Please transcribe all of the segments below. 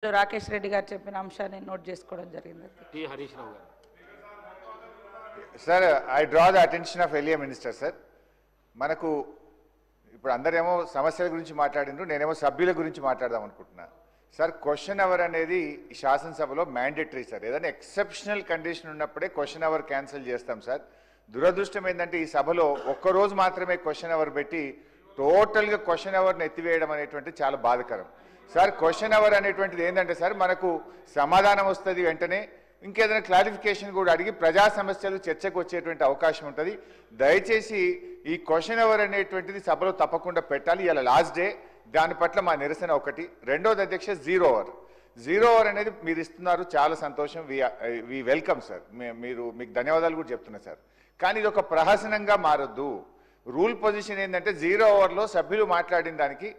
రాకేష్ రెడ్డి గారు చెప్పిన అంశాన్ని నోట్ చేసుకోవడం జరిగింది. టి హరీష్ రావు గారు. Sir, I draw the attention of ఎలియా మినిస్టర్ సార్. మనకు ఇప్పుడు అందరేమో సమస్యల గురించి మాట్లాడిండ్రు, నేనేమో సభ్యుల గురించి మాట్లాడదాం అనుకుంటున్నా. సార్, క్వశ్చన్ అవర్ అనేది శాసనసభలో మ్యాండేటరీ సార్. ఏదైనా ఎక్సెప్షనల్ కండిషన్ ఉన్నప్పుడే క్వశ్చన్ అవర్ క్యాన్సిల్ చేస్తాం సార్. దురదృష్టం ఏంటంటే ఈ సభలో ఒక్కరోజు మాత్రమే క్వశ్చన్ అవర్ పెట్టి టోటల్గా క్వశ్చన్ అవర్ని ఎత్తివేయడం అనేటువంటి చాలా బాధాకరం సార్. క్వశ్చన్ అవర్ అనేటువంటిది ఏంటంటే సార్, మనకు సమాధానం వస్తుంది వెంటనే, ఇంకేదైనా క్లారిఫికేషన్ కూడా అడిగి ప్రజా సమస్యలు చర్చకు వచ్చేటువంటి అవకాశం ఉంటుంది. దయచేసి ఈ క్వశ్చన్ అవర్ అనేటువంటిది సభలో తప్పకుండా పెట్టాలి. ఇలా లాస్ట్ డే, దాని పట్ల మా నిరసన ఒకటి. రెండోది అధ్యక్ష, జీరో ఓవర్ అనేది మీరు ఇస్తున్నారు, చాలా సంతోషం, వి వెల్కమ్ సార్. మీకు ధన్యవాదాలు కూడా చెప్తున్నా సార్. కానీ ఇది ఒక ప్రహసనంగా మారొద్దు. రూల్ పొజిషన్ ఏంటంటే జీరో ఓవర్లో సభ్యులు మాట్లాడిన దానికి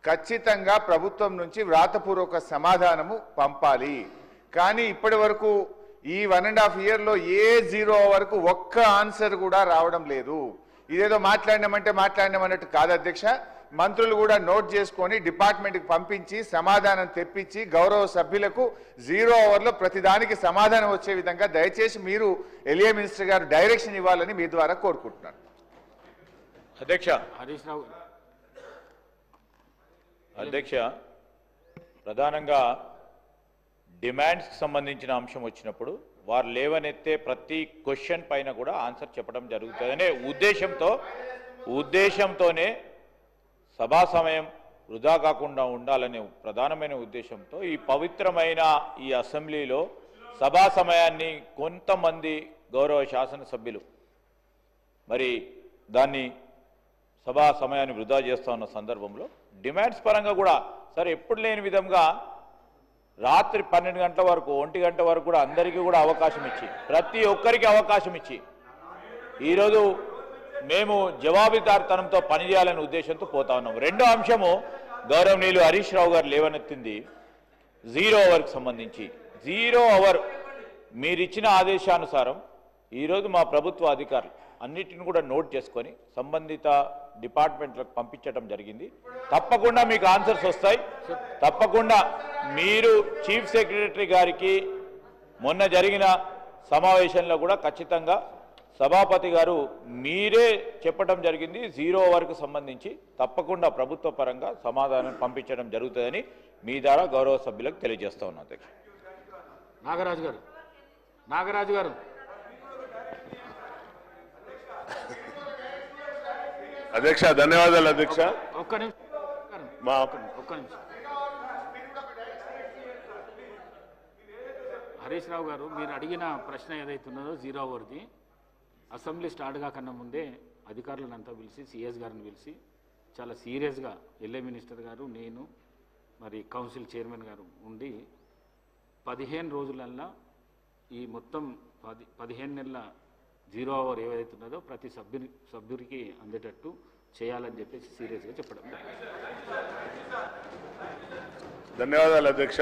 ఖచ్చితంగా ప్రభుత్వం నుంచి వ్రాతపూర్వక సమాధానము పంపాలి. కానీ ఇప్పటి వరకు ఈ 1.5 yearలో ఏ జీరో ఓవర్కు ఒక్క ఆన్సర్ కూడా రావడం లేదు. ఇదేదో మాట్లాడినామన్నట్టు కాదు అధ్యక్ష. మంత్రులు కూడా నోట్ చేసుకొని డిపార్ట్మెంట్కి పంపించి సమాధానం తెప్పించి గౌరవ సభ్యులకు జీరో ఓవర్లో ప్రతిదానికి సమాధానం వచ్చే విధంగా దయచేసి మీరు ఎలియా మినిస్టర్ గారు డైరెక్షన్ ఇవ్వాలని మీ ద్వారా కోరుకుంటున్నాను. అధ్యక్ష హరీష్ రావు అధ్యక్ష ప్రధానంగా డిమాండ్స్కి సంబంధించిన అంశం వచ్చినప్పుడు వారు లేవనెత్తే ప్రతి క్వశ్చన్ పైన కూడా ఆన్సర్ చెప్పడం జరుగుతుందనే ఉద్దేశంతోనే సభా సమయం వృధా కాకుండా ఉండాలనే ప్రధానమైన ఉద్దేశంతో ఈ పవిత్రమైన ఈ అసెంబ్లీలో సభా సమయాన్ని కొంతమంది గౌరవ శాసనసభ్యులు మరి దాన్ని సభా సమయాన్ని వృధా చేస్తూ ఉన్న సందర్భంలో డిమాండ్స్ పరంగా కూడా సరే ఎప్పుడు లేని విధంగా రాత్రి 12 గంటల వరకు 1 గంట వరకు కూడా అందరికీ కూడా అవకాశం ఇచ్చి ప్రతి ఒక్కరికి అవకాశం ఇచ్చి ఈరోజు మేము జవాబుదారితనంతో పనిచేయాలనే ఉద్దేశంతో పోతా ఉన్నాం. రెండో అంశము గౌరవనీయులు హరీష్ రావు గారు లేవనెత్తింది జీరో ఓవర్కి సంబంధించి. జీరో ఓవర్ మీరిచ్చిన ఆదేశానుసారం ఈరోజు మా ప్రభుత్వ అధికారులు అన్నిటిని కూడా నోట్ చేసుకొని సంబంధిత డిపార్ట్మెంట్లకు పంపించడం జరిగింది. తప్పకుండా మీకు ఆన్సర్స్ వస్తాయి. తప్పకుండా మీరు చీఫ్ సెక్రటరీ గారికి మొన్న జరిగిన సమావేశంలో కూడా ఖచ్చితంగా సభాపతి గారు మీరే చెప్పడం జరిగింది. జీరో ఓవర్కు సంబంధించి తప్పకుండా ప్రభుత్వ పరంగా సమాధానం పంపించడం జరుగుతుందని మీ ద్వారా గౌరవ సభ్యులకు తెలియజేస్తా ఉన్నా. అధ్యక్ష నాగరాజు గారు అధ్యక్ష ధన్యవాదాలు అధ్యక్ష. ఒక్క నిమిషం. హరీష్ రావు గారు, మీరు అడిగిన ప్రశ్న ఏదైతున్నదో జీరో ఓవర్ది అసెంబ్లీ స్టార్ట్ కాకన్నా ముందే అధికారులను అంతా పిలిచి సిఎస్ గారిని పిలిచి చాలా సీరియస్గా ఎల్ఏ మినిస్టర్ గారు, నేను మరి కౌన్సిల్ చైర్మన్ గారు ఉండి 15 రోజులల్లా ఈ మొత్తం 15 నెలల జీరో ఓవర్ ఏదైతున్నదో ప్రతి సభ్యుడికి అందేటట్టు చేయాలని చెప్పేసి సీరియస్గా చెప్పడం. ధన్యవాదాలు అధ్యక్ష.